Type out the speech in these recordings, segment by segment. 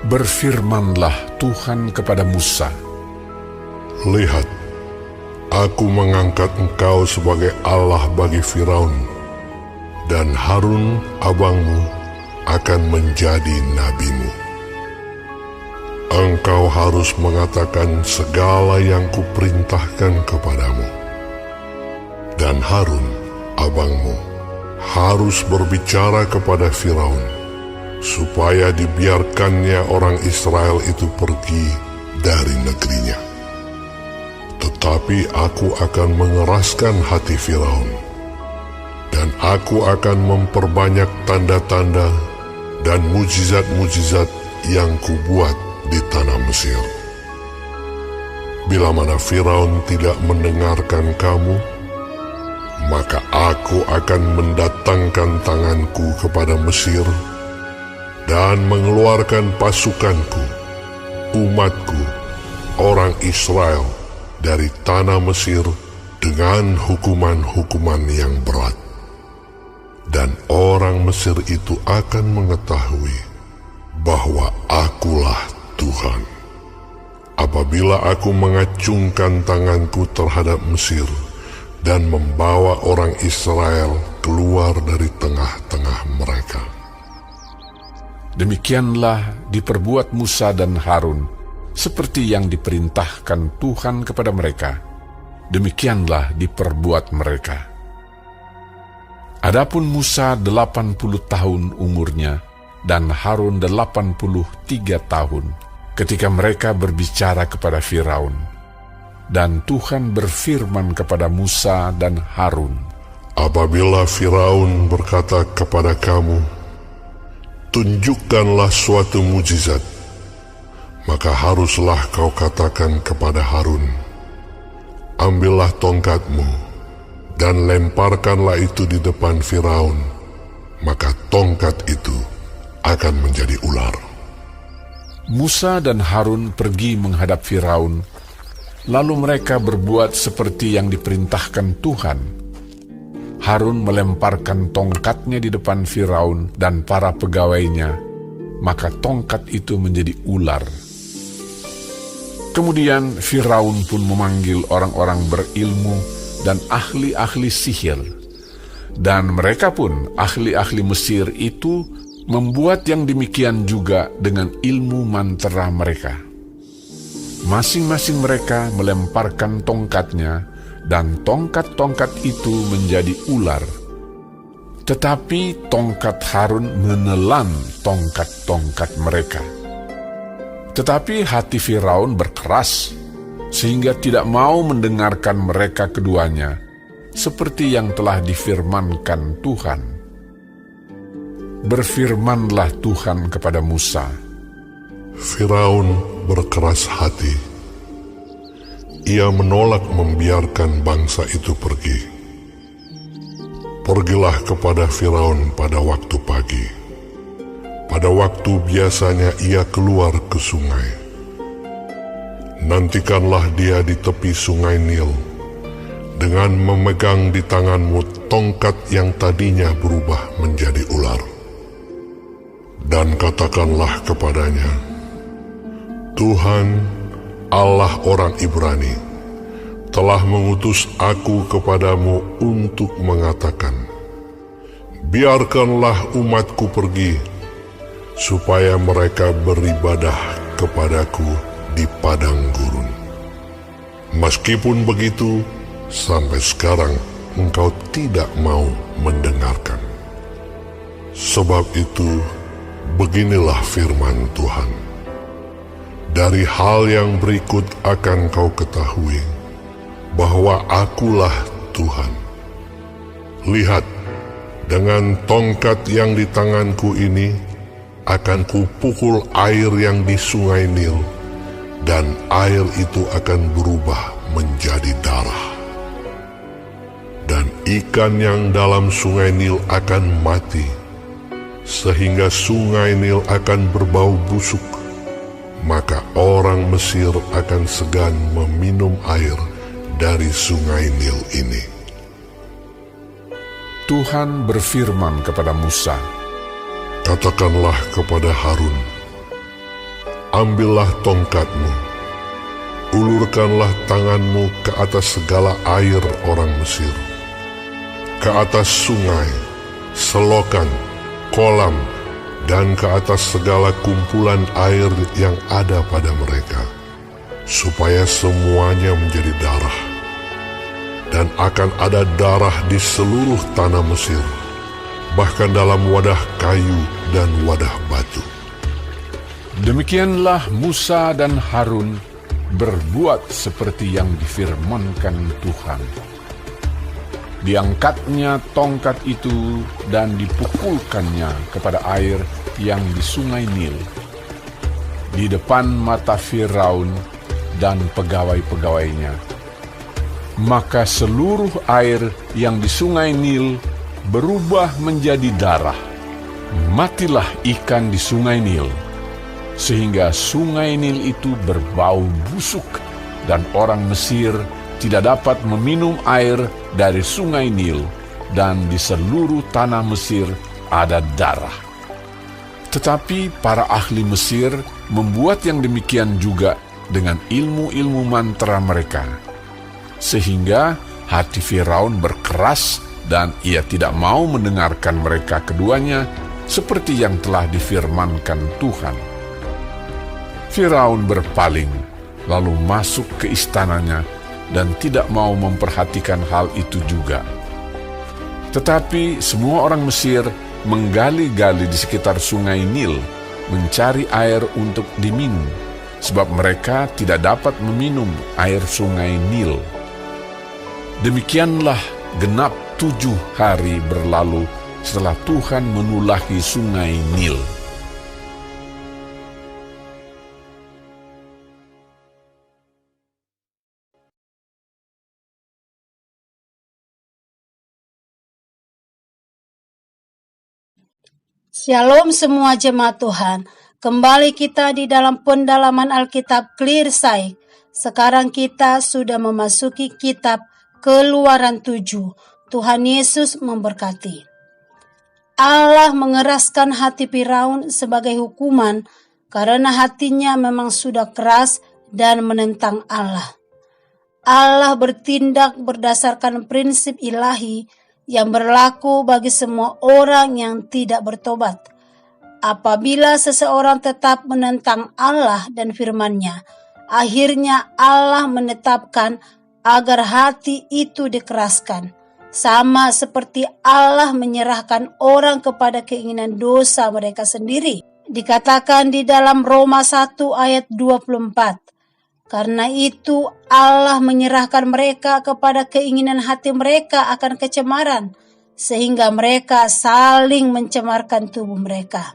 Berfirmanlah Tuhan kepada Musa, Lihat, aku mengangkat engkau sebagai Allah bagi Firaun, dan Harun abangmu akan menjadi nabimu. Engkau harus mengatakan segala yang kuperintahkan kepadamu, dan Harun abangmu harus berbicara kepada Firaun, supaya dibiarkannya orang Israel itu pergi dari negerinya. Tetapi aku akan mengeraskan hati Firaun, dan aku akan memperbanyak tanda-tanda dan mujizat-mujizat yang kubuat di tanah Mesir. Bila mana Firaun tidak mendengarkan kamu, maka aku akan mendatangkan tanganku kepada Mesir dan mengeluarkan pasukanku, umatku, orang Israel, dari tanah Mesir dengan hukuman-hukuman yang berat. Dan orang Mesir itu akan mengetahui bahwa akulah Tuhan, apabila aku mengacungkan tanganku terhadap Mesir dan membawa orang Israel keluar dari tengah-tengah mereka. Demikianlah diperbuat Musa dan Harun, seperti yang diperintahkan Tuhan kepada mereka. Demikianlah diperbuat mereka. Adapun Musa 80 tahun umurnya, dan Harun 83 tahun, ketika mereka berbicara kepada Firaun. Dan Tuhan berfirman kepada Musa dan Harun, Apabila Firaun berkata kepada kamu, tunjukkanlah suatu mujizat, maka haruslah kau katakan kepada Harun, ambillah tongkatmu, dan lemparkanlah itu di depan Firaun, maka tongkat itu akan menjadi ular. Musa dan Harun pergi menghadap Firaun, lalu mereka berbuat seperti yang diperintahkan Tuhan. Harun melemparkan tongkatnya di depan Firaun dan para pegawainya, maka tongkat itu menjadi ular. Kemudian Firaun pun memanggil orang-orang berilmu dan ahli-ahli sihir, dan mereka pun, ahli-ahli Mesir itu, membuat yang demikian juga dengan ilmu mantera mereka. Masing-masing mereka melemparkan tongkatnya, dan tongkat-tongkat itu menjadi ular. Tetapi tongkat Harun menelan tongkat-tongkat mereka. Tetapi hati Firaun berkeras, sehingga tidak mau mendengarkan mereka keduanya, seperti yang telah difirmankan Tuhan. Berfirmanlah Tuhan kepada Musa, Firaun berkeras hati. Ia menolak membiarkan bangsa itu pergi. Pergilah kepada Firaun pada waktu pagi. Pada waktu biasanya ia keluar ke sungai. Nantikanlah dia di tepi sungai Nil, dengan memegang di tanganmu tongkat yang tadinya berubah menjadi ular. Dan katakanlah kepadanya, Tuhan, Allah orang Ibrani, telah mengutus aku kepadamu untuk mengatakan, biarkanlah umatku pergi, supaya mereka beribadah kepadaku di padang gurun. Meskipun begitu, sampai sekarang engkau tidak mau mendengarkan. Sebab itu, beginilah firman Tuhan. Dari hal yang berikut akan kau ketahui bahwa akulah Tuhan. Lihat, dengan tongkat yang di tanganku ini akan kupukul air yang di sungai Nil, dan air itu akan berubah menjadi darah. Dan ikan yang dalam sungai Nil akan mati, sehingga sungai Nil akan berbau busuk. Maka orang Mesir akan segan meminum air dari sungai Nil ini. Tuhan berfirman kepada Musa, Katakanlah kepada Harun, ambillah tongkatmu, ulurkanlah tanganmu ke atas segala air orang Mesir, ke atas sungai, selokan, kolam, dan ke atas segala kumpulan air yang ada pada mereka, supaya semuanya menjadi darah. Dan akan ada darah di seluruh tanah Mesir, bahkan dalam wadah kayu dan wadah batu. Demikianlah Musa dan Harun berbuat seperti yang difirmankan Tuhan. Diangkatnya tongkat itu dan dipukulkannya kepada air yang di sungai Nil, di depan mata Firaun dan pegawai-pegawainya. Maka seluruh air yang di sungai Nil berubah menjadi darah. Matilah ikan di sungai Nil, sehingga sungai Nil itu berbau busuk, dan orang Mesir tidak dapat meminum air dari sungai Nil, dan di seluruh tanah Mesir ada darah. Tetapi para ahli Mesir membuat yang demikian juga dengan ilmu-ilmu mantra mereka, sehingga hati Firaun berkeras dan ia tidak mau mendengarkan mereka keduanya seperti yang telah difirmankan Tuhan. Firaun berpaling, lalu masuk ke istananya dan tidak mau memperhatikan hal itu juga. Tetapi semua orang Mesir menggali-gali di sekitar sungai Nil, mencari air untuk diminum, sebab mereka tidak dapat meminum air sungai Nil. Demikianlah genap 7 hari berlalu setelah Tuhan menulahi sungai Nil. Shalom semua jemaat Tuhan. Kembali kita di dalam pendalaman Alkitab Clear Sight. Sekarang kita sudah memasuki kitab Keluaran 7. Tuhan Yesus memberkati. Allah mengeraskan hati Firaun sebagai hukuman karena hatinya memang sudah keras dan menentang Allah. Allah bertindak berdasarkan prinsip ilahi yang berlaku bagi semua orang yang tidak bertobat. Apabila seseorang tetap menentang Allah dan firman-Nya, akhirnya Allah menetapkan agar hati itu dikeraskan. Sama seperti Allah menyerahkan orang kepada keinginan dosa mereka sendiri. Dikatakan di dalam Roma 1 ayat 24. Karena itu Allah menyerahkan mereka kepada keinginan hati mereka akan kecemaran, sehingga mereka saling mencemarkan tubuh mereka.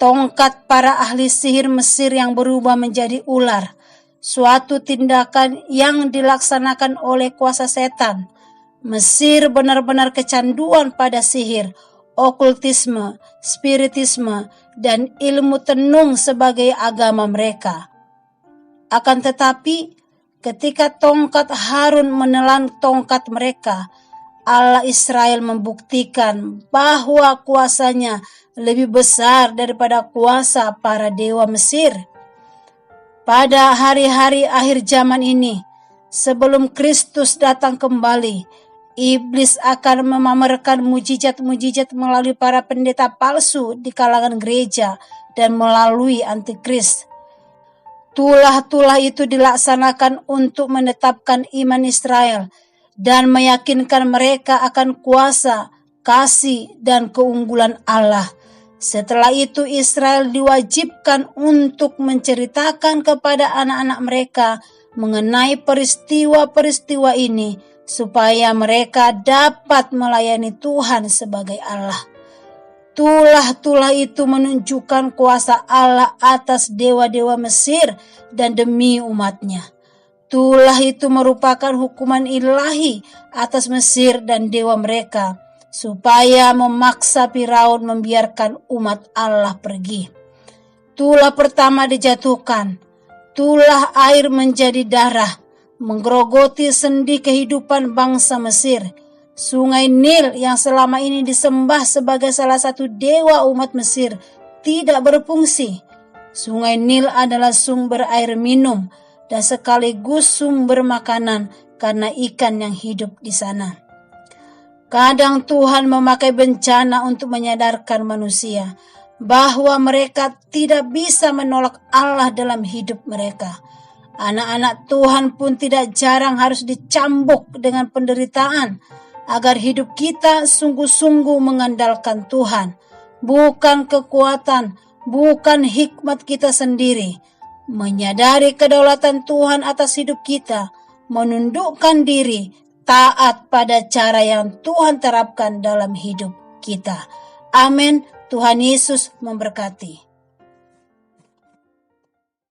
Tongkat para ahli sihir Mesir yang berubah menjadi ular, suatu tindakan yang dilaksanakan oleh kuasa setan. Mesir benar-benar kecanduan pada sihir, okultisme, spiritisme, dan ilmu tenung sebagai agama mereka. Akan tetapi, ketika tongkat Harun menelan tongkat mereka, Allah Israel membuktikan bahwa kuasanya lebih besar daripada kuasa para dewa Mesir. Pada hari-hari akhir zaman ini, sebelum Kristus datang kembali, iblis akan memamerkan mujizat-mujizat melalui para pendeta palsu di kalangan gereja dan melalui antikris. Tulah-tulah itu dilaksanakan untuk menetapkan iman Israel dan meyakinkan mereka akan kuasa, kasih, dan keunggulan Allah. Setelah itu Israel diwajibkan untuk menceritakan kepada anak-anak mereka mengenai peristiwa-peristiwa ini supaya mereka dapat melayani Tuhan sebagai Allah. Tulah-tulah itu menunjukkan kuasa Allah atas dewa-dewa Mesir dan demi umatnya. Tulah itu merupakan hukuman ilahi atas Mesir dan dewa mereka, supaya memaksa Firaun membiarkan umat Allah pergi. Tulah pertama dijatuhkan, tulah air menjadi darah, menggerogoti sendi kehidupan bangsa Mesir. Sungai Nil yang selama ini disembah sebagai salah satu dewa umat Mesir tidak berfungsi. Sungai Nil adalah sumber air minum dan sekaligus sumber makanan karena ikan yang hidup di sana. Kadang Tuhan memakai bencana untuk menyadarkan manusia bahwa mereka tidak bisa menolak Allah dalam hidup mereka. Anak-anak Tuhan pun tidak jarang harus dicambuk dengan penderitaan agar hidup kita sungguh-sungguh mengandalkan Tuhan, bukan kekuatan, bukan hikmat kita sendiri. Menyadari kedaulatan Tuhan atas hidup kita, menundukkan diri, taat pada cara yang Tuhan terapkan dalam hidup kita. Amin. Tuhan Yesus memberkati.